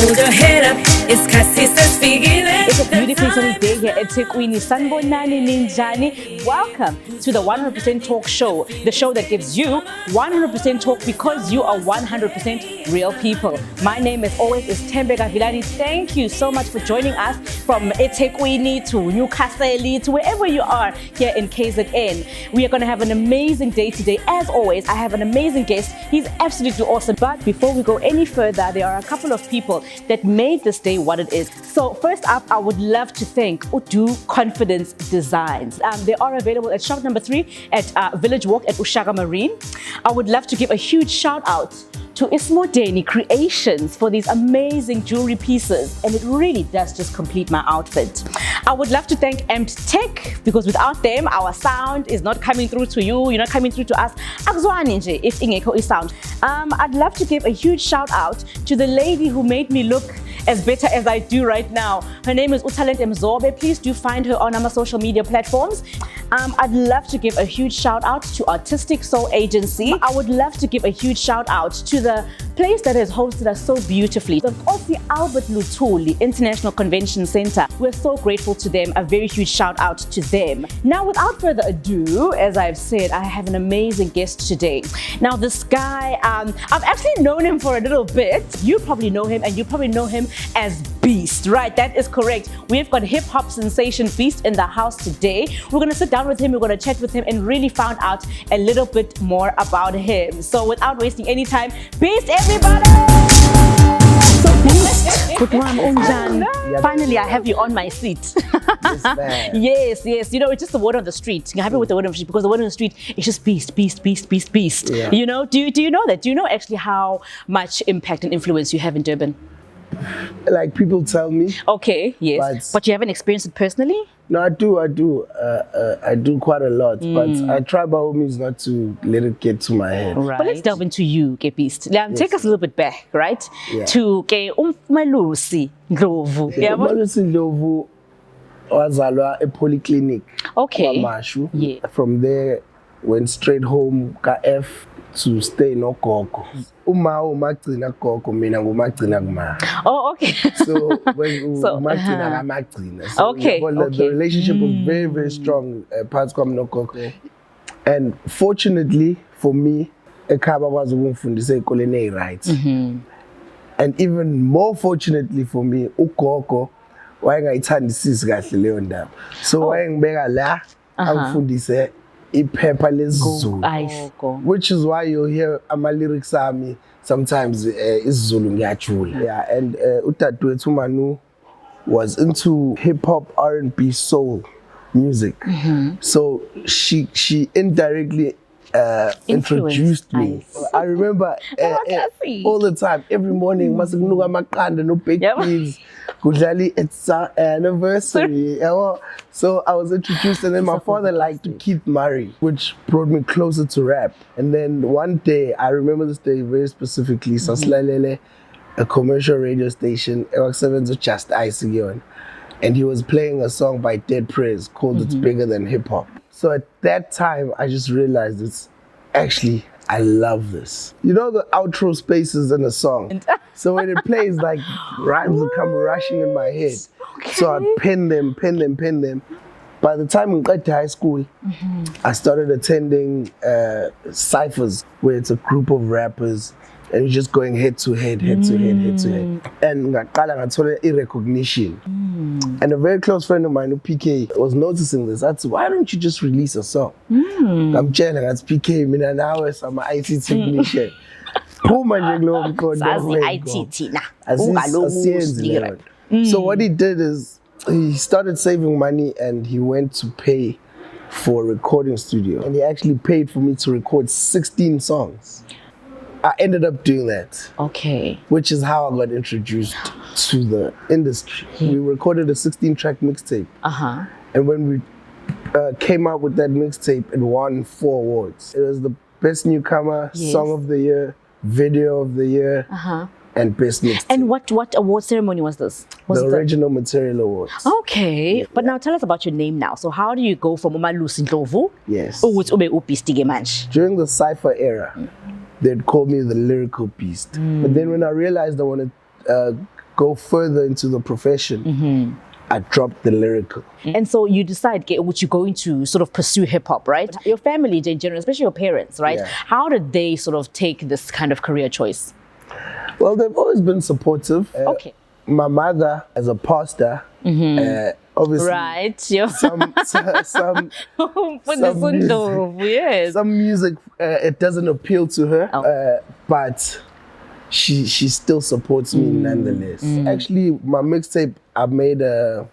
Hold your head up, it's Kasisa speaking. It's a beautiful sunny day here at Tekwini. Sanbonani Ninjani. Welcome to the 100% Talk Show, the show that gives you 100% talk because you are 100% real people. My name, as always, is Thembeka Vilane. Thank you so much for joining us from Tekwini to Newcastle to wherever you are here in KZN. We are going to have an amazing day today. As always, I have an amazing guest. He's absolutely awesome. But before we go any further, there are a couple of people that made this day what it is. So first up, I would love to thank Udu Confidence Designs. They are available at shop number 3 at Village Walk at Ushaka Marine. I would love to give a huge shout out to Ismodeni Creations for these amazing jewelry pieces, and it really does just complete my outfit. I would love to thank Amped Tech because without them our sound is not coming through to you, you're not coming through to us. Akuzwani nje if ingekho isound. I'd love to give a huge shout out to the lady who made me look as better as I do right now. Her name is Utalent Mzobe. Please do find her on our social media platforms. I'd love to give a huge shout out to Artistic Soul Agency. I would love to give a huge shout out to the place that has hosted us so beautifully, the Kofi Albert Lutuli International Convention Center. We're so grateful to them. A very huge shout out to them. Now, without further ado, as I've said, I have an amazing guest today. Now, this guy, I've actually known him for a little bit. You probably know him, and you probably know him as Beast, right? That is correct. We've got hip hop sensation Beast in the house today. We're gonna sit down with him, we're gonna chat with him, and really find out a little bit more about him. So without wasting any time, Beast, everybody! So Beast, good morning, Unjan. Finally, I have you on my seat. Yes, yes. You know, it's just the word on the street. I'm happy with the word on the street because the word on the street is just Beast, Beast, Beast, Beast, Beast. Yeah. You know, do you know that? Do you know actually how much impact and influence you have in Durban? Like people tell me. Okay, yes. But you haven't experienced it personally? No, I do. I do quite a lot, but I try by all means not to let it get to my head. Right. But let's delve into you, Beast. Yes. Take us a little bit back, right? Yeah. To Malusi Ndlovu. Yeah, Malusi Ndlovu wazalwa a polyclinic. Okay. Yeah. From there, went straight home, F to stay no gogo. Umagcina gogo, mina ngumagcina kuma. Oh, okay. So when umagcina kamagcina. So okay. The relationship was very, very strong. Parts come no gogo. And fortunately for me, ekhaba kwazi ukungifundisa ikoleni right. And even more fortunately for me, ugogo wayengayithandisisi kahle leyo ndaba. So wayengibeka la angifundise iphepha lesiZulu, which is why you'll hear ama lyrics ami sometimes isiZulu ngiyajula. Yeah, and udadewethu Manu was into hip hop, R&B, soul music. So she indirectly introduced me. I remember all the time, every morning, masikunuka amaqanda no baked beans. Kudlali, it's our anniversary. So I was introduced, and then my father liked Keith Murray, which brought me closer to rap. And then one day, I remember this day very specifically, Saslalele, a commercial radio station, Just Ice again, and he was playing a song by Dead Prez called It's Bigger Than Hip Hop. So at that time, I just realized it's actually, I love this. You know the outro spaces in a song? So when it plays, like rhymes will come rushing in my head. Okay. So I pen them. By the time we got to high school, I started attending ciphers where it's a group of rappers and you're just going head to head. And ngaqala recognition. And a very close friend of mine, PK, was noticing this. I said, why don't you just release a song? I'm chelling, that's PK, mina nawe, I'm an IT technician. So what he did is, he started saving money and he went to pay for a recording studio. And he actually paid for me to record 16 songs. I ended up doing that. Okay. Which is how I got introduced to the industry. We recorded a 16-track mixtape. And when we came out with that mixtape, it won 4 awards. It was the Best Newcomer, Song of the Year, Video of the Year, and Best Mixtape. And what award ceremony was this? The Original Material Awards. Okay. Yeah. But now tell us about your name now. So how do you go from Malusi Ndlovu? Yes. During the cypher era, they'd call me the lyrical beast. But then when I realized I wanted go further into the profession, I dropped the lyrical. And so you decide which you're going to sort of pursue hip hop, right? Your family in general, especially your parents, right? Yeah. How did they sort of take this kind of career choice? Well, they've always been supportive. Okay. My mother, as a pastor, obviously, Right. Yeah. some Yes. some music it doesn't appeal to her, but she still supports me nonetheless. Actually, my mixtape, I made a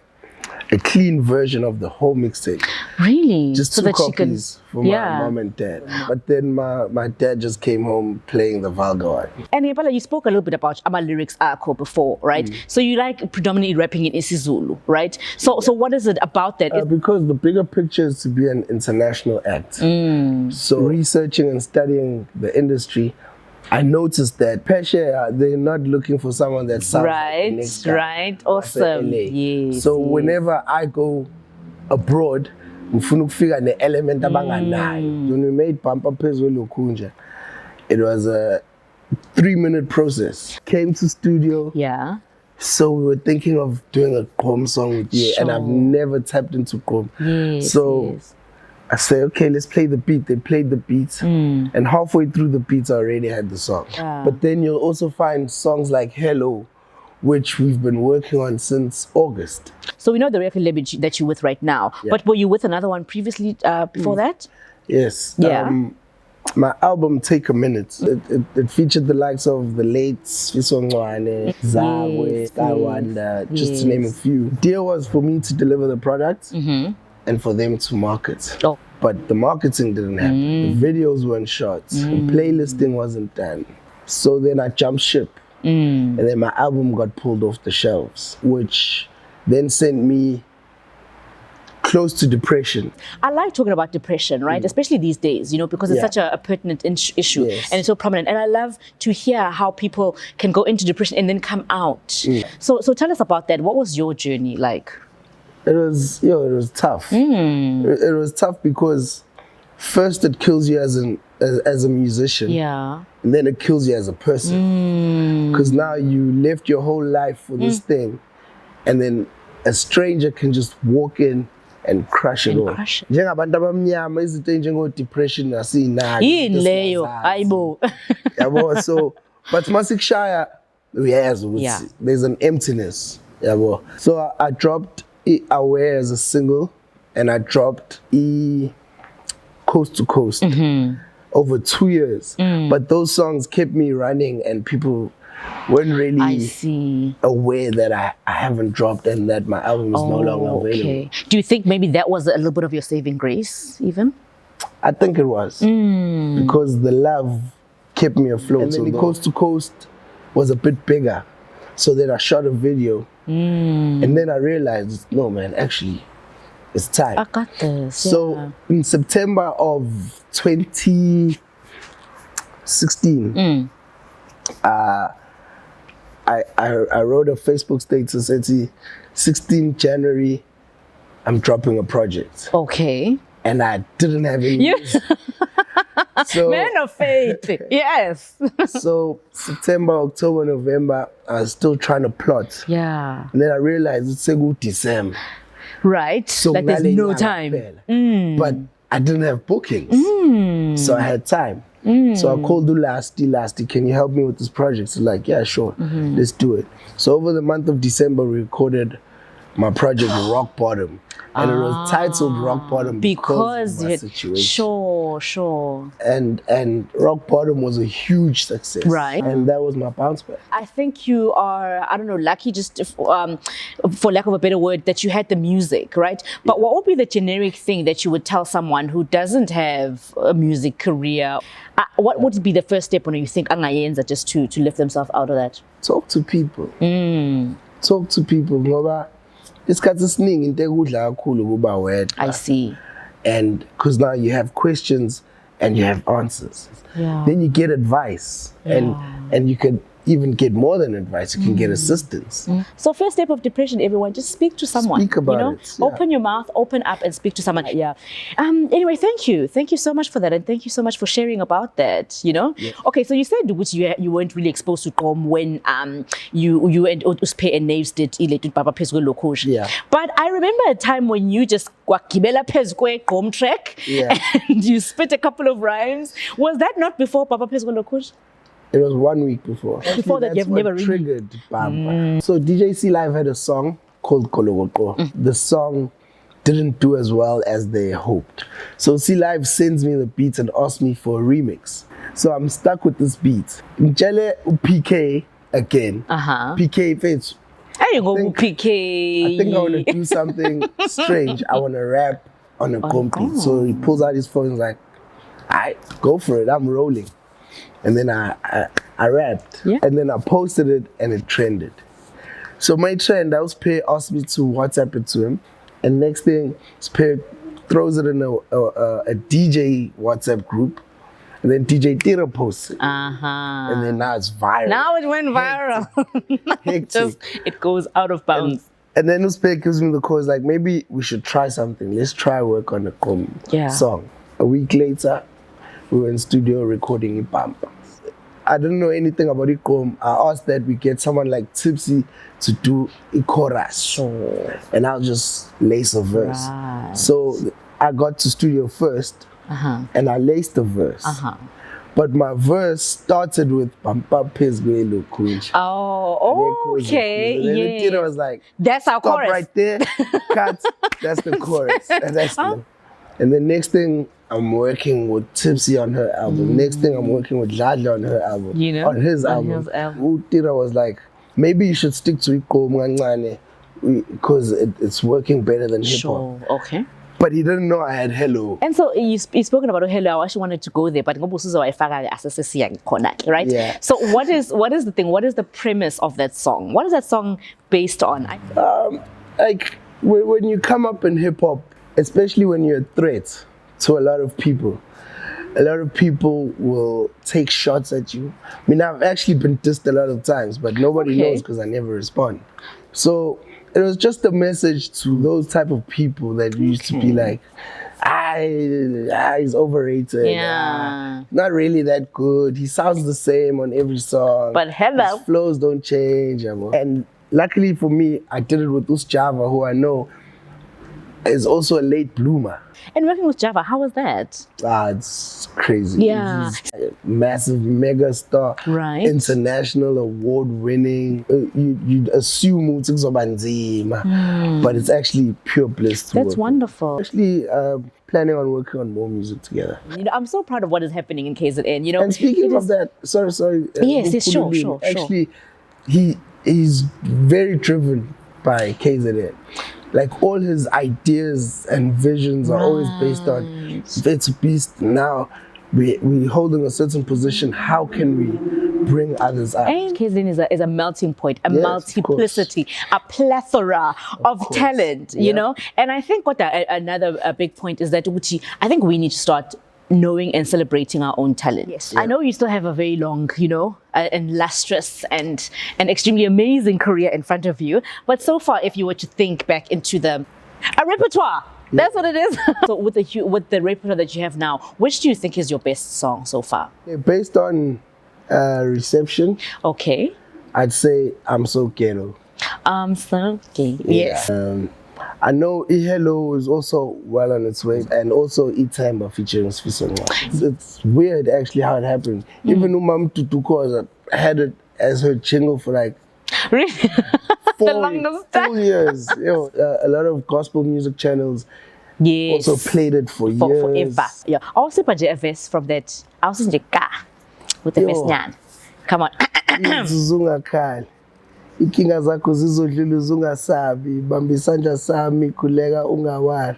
clean version of the whole mixtape. Really? Just so two that she can, copies for my mom and dad. But then my dad just came home playing the vulgar one. And Impala, you spoke a little bit about Ama lyrics Akho before, right? So you like predominantly rapping in isiZulu, right? So what is it about that? Because the bigger picture is to be an international act. So researching and studying the industry, I noticed that Pesha, they're not looking for someone that sounds like the next guy. Right. Awesome. Yes. So whenever I go abroad, ngifuna ukufika ne-element abanganayo. When we made Pampa Phezulu Kunja, it was a 3-minute process. Came to studio. Yeah. So we were thinking of doing a Gqom song with you, and I've never tapped into Gqom. Yes. So I said, okay, let's play the beat. They played the beat, and halfway through the beats, I already had the song. But then you'll also find songs like Hello, which we've been working on since August. So we know the record label that you're with right now, but were you with another one previously before that? Yes. Yeah. My album, Take a Minute, it featured the likes of the late Swisongwane, Zabwe, Sky Wonder, just to name a few. The deal was for me to deliver the product and for them to market. Oh. But the marketing didn't happen. The videos weren't shot. The playlisting wasn't done. So then I jumped ship. And then my album got pulled off the shelves, which then sent me close to depression. I like talking about depression, right? Especially these days, you know, because it's such a pertinent issue and it's so prominent. And I love to hear how people can go into depression and then come out. So tell us about that. What was your journey like? It was tough. It was tough because first it kills you as a musician. Yeah. And then it kills you as a person. Because now you left your whole life for this thing, and then a stranger can just walk in and crush it all. Njengabantu abamnyama izinto enjengo-depression asinayo. Yini leyo? Hayibo. Yabo, so but masikushaya uyazi ukuthi there's an emptiness. Yabo. So I dropped Aware as a single, and I dropped Coast to Coast over 2 years. But those songs kept me running, and people weren't really aware that I haven't dropped and that my album is no longer available. Do you think maybe that was a little bit of your saving grace even? I think it was. Because the love kept me afloat. And then Coast to Coast was a bit bigger. So then I shot a video. And then I realized, no man, actually, it's time. I got this. So in September of 2016, I wrote a Facebook status saying, 16 January, I'm dropping a project. Okay. And I didn't have any music. So, man of faith. Yes. So September, October, November, I was still trying to plot. Yeah. And then I realized it's good December. Right. So like there's no time. But I didn't have bookings. So I had time. So I called Lasty, can you help me with this project? So like, yeah, sure, let's do it. So over the month of December, we recorded my project Rock Bottom. And it was titled Rock Bottom because of my situation. Sure. And Rock Bottom was a huge success. Right. And that was my bounce back. I think you are, I don't know, lucky just for lack of a better word, that you had the music, right? But what would be the generic thing that you would tell someone who doesn't have a music career? What would be the first step when you think angayenza just to lift themselves out of that? Talk to people. Talk to people. Ngoba isikhathi esiningi into ekudla kakhulu kuba wedwa. I see. And because now you have questions and you have answers. Yeah. Then you get advice and you can even get more than advice, you can get assistance. So first step of depression, everyone, just speak to someone. Speak about it. Yeah. Open your mouth, open up and speak to someone. Yeah. Anyway, thank you. Thank you so much for that. And thank you so much for sharing about that, Yeah. Okay, so you said you weren't really exposed to Gqom when you and Uspe and Naves did Ilated Baba Pezwe Lokush. Yeah. But I remember a time when you just Gibela Pezwe Gqom track and you spit a couple of rhymes. Was that not before Baba Pezwe Lokush? It was 1 week before. Before that, you've never really triggered Bamba. So DJ C Live had a song called Kologoko. The song didn't do as well as they hoped. So C Live sends me the beats and asks me for a remix. So I'm stuck with this beat. Mchele PK again. PK fits. There you go, PK. I think I want to do something strange. I want to rap on a Gqom beat. So he pulls out his phone and is like, alright, go for it. I'm rolling. And then I rapped, and then I posted it, and it trended. So my trend, Spay asked me to WhatsApp it to him, and next thing, Spay throws it in a DJ WhatsApp group, and then DJ Tira posts it, and then now it's viral. Now it went viral. Hectic. It goes out of bounds. And then Spay gives me the call, like maybe we should try something. Let's try work on a Gqom song. A week later, we were in studio recording Ipampa. I didn't know anything about Gqom. I asked that we get someone like Tipsy to do a chorus. And I'll just lace a verse. Right. So I got to studio first and I laced the verse. But my verse started with Pampa Pezwe Lokuj. Oh, okay. And then the was like, that's our stop chorus. Right there, cut, that's the chorus. And that's and the next thing, I'm working with Tipsy on her album. Next thing, I'm working with Jadla on her album. On his album. Utira was like, maybe you should stick to Gqom because it's working better than hip hop. Okay. But he didn't know I had Hello. And so you've spoken about Hello. I actually wanted to go there, but right? Yeah. So what is the thing? What is the premise of that song? What is that song based on? Like when you come up in hip hop, especially when you're a threat to a lot of people will take shots at you. I mean, I've actually been dissed a lot of times, but nobody knows because I never respond. So it was just a message to those type of people that used to be like, he's overrated. Not really that good. He sounds the same on every song. But hello. His flows don't change. And luckily for me, I did it with Us Java, who I know is also a late bloomer. And working with Java, how was that? It's crazy. Yeah. He's a massive megastar. Right. International award-winning. You'd assume it's Banzima, but it's actually pure bliss to That's wonderful. Actually, planning on working on more music together. I'm so proud of what is happening in KZN. And speaking of that, sorry. Yes, sure. Actually, he's very driven by KZN. Like all his ideas and visions are always based on it's a beast. Now we're holding a certain position. How can we bring others up? And KZN is a melting point, a multiplicity, a plethora of talent, you know? And I think another big point is that I think we need to start knowing and celebrating our own talent. Yes. I know you still have a very long, and lustrous and an extremely amazing career in front of you. But so far, if you were to think back into a repertoire, that's what it is. So with the repertoire that you have now, which do you think is your best song so far? Based on reception, I'd say I'm So Ghetto. I'm So Ghetto. Yes. I know Hello is also well on its way, and also Thembeka featuring Sfisongwa. It's weird actually how it happened. Even Umam Tutuko had it as her jingle for like really? 4 years. A lot of gospel music channels also played it for years. Forever. Yeah. Also, a verse from that. Also, with the verse nyan. Come on. Ikinga zakho zizodlula uzungasabi bamba isandla sami khuleka ungawari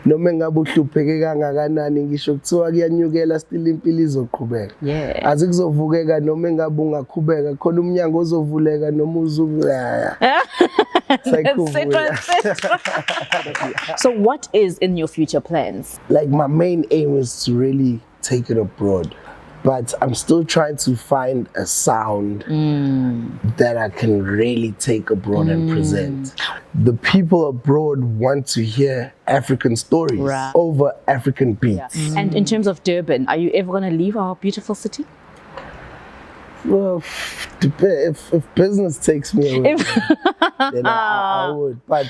noma engabe uhlupheke kangakanani ngisho kuthiwa kuyanyukela still impilo izoqhubeka azikuzovukeka noma engabe ungakhubeka khona umnyango ozovuleka noma So what is in your future plans? Like my main aim is to really take it abroad, but I'm still trying to find a sound that I can really take abroad and present. The people abroad want to hear African stories over African beats. And in terms of Durban, are you ever going to leave our beautiful city? Well, if business takes me away, then I would. But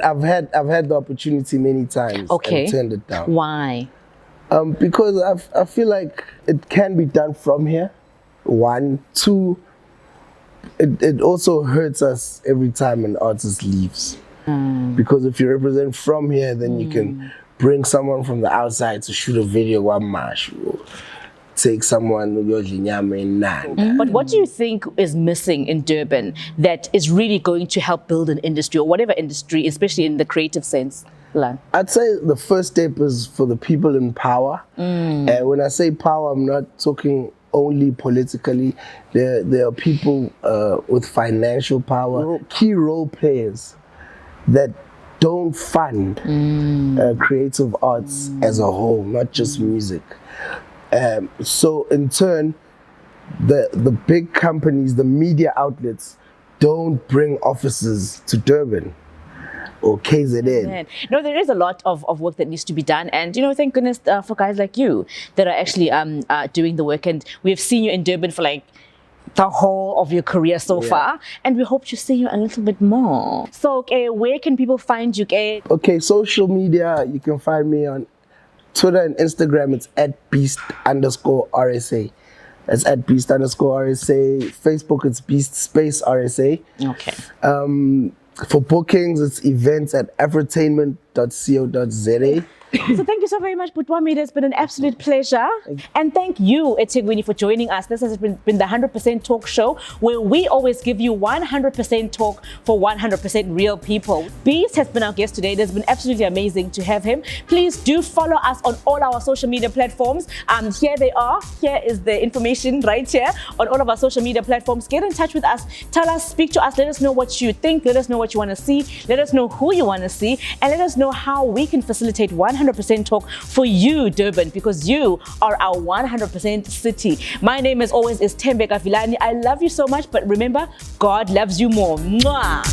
I've had the opportunity many times and turned it down. Why? Because I feel like it can be done from here. 1, 2. It also hurts us every time an artist leaves. Because if you represent from here, then you can bring someone from the outside to shoot a video. Take someone But what do you think is missing in Durban that is really going to help build an industry or whatever industry, especially in the creative sense? Lan? I'd say the first step is for the people in power. And when I say power, I'm not talking only politically. There are people with financial power, key role players that don't fund creative arts as a whole, not just music. So in turn, the big companies, the media outlets, don't bring offices to Durban or KZN. No, there is a lot of work that needs to be done, and thank goodness for guys like you that are actually doing the work. And we've seen you in Durban for like the whole of your career so far, and we hope to see you a little bit more. So, where can people find you? Okay, social media, you can find me on Twitter and Instagram. It's @beast_RSA. It's @beast_RSA. Facebook, it's beast_RSA. Okay. For bookings, it's events@afrotainment.co.za. So thank you so very much, Butwami. It has been an absolute pleasure. And thank you, eThekwini, for joining us. This has been the 100% Talk Show, where we always give you 100% talk for 100% real people. Beast has been our guest today. It has been absolutely amazing to have him. Please do follow us on all our social media platforms. Here they are. Here is the information right here on all of our social media platforms. Get in touch with us. Tell us, speak to us. Let us know what you think. Let us know what you want to see. Let us know who you want to see. And let us know how we can facilitate 100% talk for you, Durban, because you are our 100% city. My name, as always, is Thembeka Vilane. I love you so much, but remember, God loves you more. Mwah!